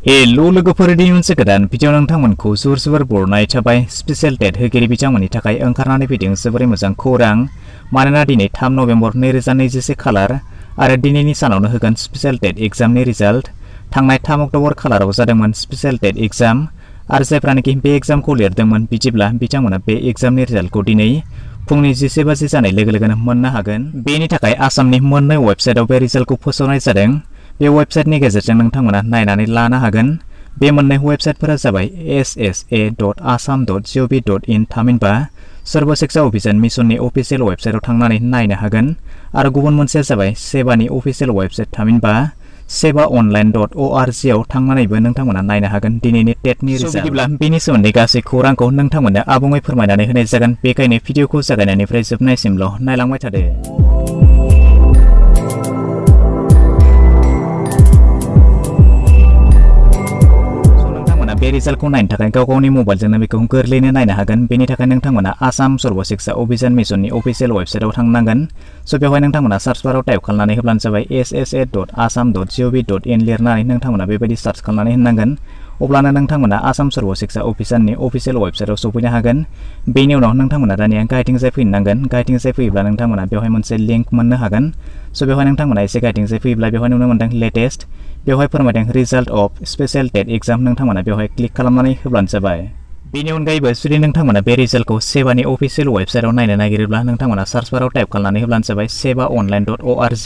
hello लोगोफोरनि मोनसे गोदान video नोंथांमोनखौ जोबोर बरायनाय थाबाय स्पेशल टेट होगिरि बिथांमोननि थाखाय ओंखारनानै फैदों जोबोरै मोजां खौरां मानोना दिनै 3 नभेम्बर 2021 खालार आरो दिनैनि सानावनो होगोन स्पेशल टेट एग्जामनि रिजाल्ट थांनाय 3 अक्ट'बर खालाराव जादोंमोन स्पेशल टेट एग्जाम आरो जायफ्रानोखि बे एग्जामखौ लिरदोंमोन बिदिब्ला बिथांमोना बे एग्जामनि रिजाल्टखौ दिनै फुंनि 11 बाजि जानाय लोगो लोगोनो मोननो हागोन बेनि थाखाय आसामनि मोननै वेबसाइटआव बे रिजाल्टखौ फोसावनाय जादों बे वेबसाइटनि गेजेरजों नोंथांमोना नायनानै लानो हागोन बे मोननै वेबसाइटफोरा जाबाय ssa.assam.gov.in थामहिनबा सर्व शिक्षा अभियान मिशननि अफिसियेल वेबसाइटआव थांनानै नायनो हागोन आरो गुबुन मोनसेया जाबाय सेबानि अफिसियेल वेबसाइट थामहिनबा sebaonline.org आव थांनानैबो नोंथांमोना नायनो हागोन दिनैनि टेटनि रिजाल्ट बिदिब्ला बेनि सोमोन्दै गासै खौरांखौ नोंथांमोननो आबुङै फोरमायनानै होनाय जागोन बेखायनो भिडिअखौ जागायनायनिफ्राय जोबनायसिमल' नायलांबाय थादो बे रिजाल्टखौ नायनो थाखाय गावगावनि मबाइलजोंनो बेखौ गोरलैनो नायनो हागोन बेनि थाखाय नोंथांमोना आसाम सर्व शिक्षा अभियान मिशननि अफिसियेल वेबसाइटआव थांनांगोन स' बेवहाय नोंथांमोना सार्च बाराव टाइप खालामनानै होब्लानो जाबाय ssa.assam.gov.in लिरनानै नोंथांमोना बेबायदि सार्च खालामनानै होनांगोन अब्लानो नोंथांमोना आसाम सर्व शिक्षा अभियाननि अफिसियेल वेबसाइटआव सफैनो हागोन बेनि उनाव नोंथांमोना दानिया गाइथिंजाय फैनांगोन गाइथिंजाय फैयोब्ला नोंथांमोना बेवहाय मोनसे लिंक मोननो हागोन स' बेवहाय नोंथांमोना एसे गाइथिंजाय फैयोब्ला बेवहाय नुनो मोनदों लेटेस्ट बेवहाय फोरमायदों result of special TET exam नोंथांमोना बेवहाय क्लिक खालामनानै होब्लानो जाबाय बेनि अनगायैबो जुदि नोंथांमोना बे रिजाल्टखौ सेबानि अफिसियेल वेबसाइटआव नायनो नागिरोब्ला नोंथांमोना सार्च बाराव टाइप खालामनानै होब्लानो जाबाय sebaonline.org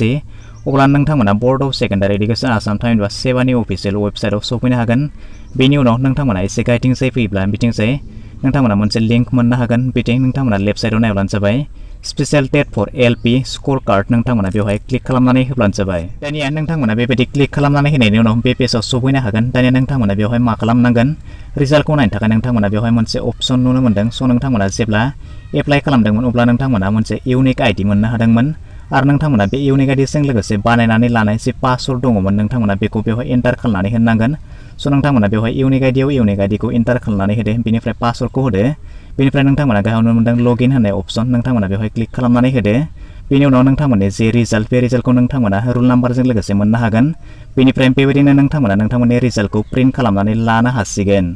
अब्ला नोंथांमोना board of secondary education Assam थामहिनबा सेबानि अफिसियेल वेबसाइटआव सफैनो हागोन बेनि उनाव नोंथांमोना एसे गाइथिंजाय फैयोब्ला बिथिंजाय नोंथांमोना मोनसे लिंक मोननो हागोन बिथिं नोंथांमोना लेफ्ट साइडआव नायब्लानो जाबाय स्पेशल टेट फर एलपि स्कर कार्ड नोंथांमोना बेवहाय क्लिक खालामनानै होब्लानो जाबाय दानिया नोंथांमोना बेबायदि क्लिक खालामनानै होनायनि उनाव बे पेजआव सफैनो हागोन दानिया नोंथांमोना बेवहाय मा खालामनांगोन रिजाल्टखौ नायनो थाखाय नोंथांमोना बेवहाय मोनसे अपसन नुनो मोनदों स' नोंथांमोना जेब्ला एप्लाइ खालामदोंमोन अब्ला नोंथांमोना मोनसे इउनिक आइडि मोननो हादोंमोन आरो नोंथांमोना बे इउनिक आइडिजों लोगोसे बानायनानै लानाय जे पासवर्ड दङमोन नोंथांमोना बेखौ बेवहाय एन्टार खालामनानै होनांगोन स' नोंथांमोना बेवहाय इउनिक आइडिखौ एन्टार खालामनानै होदो बेनिफ्राय पासवर्डखौ होदो बेनिफ्राय नोंथांमोना गाहायाव नुनो मोनदों लगइन होनाय अपसन नोंथांमोना बेवहाय क्लिक खालामनानै होदो बेनि उनाव नोंथांमोननि जे रिजाल्ट बे रिजाल्टखौ नोंथांमोना रुल नाम्बारजों लोगोसे मोननो हागोन बेनिफ्राय बेबायदिनो नोंथांमोना नोंथांमोननि रिजाल्टखौ प्रिन्ट खालामनानै लानो हासिगोन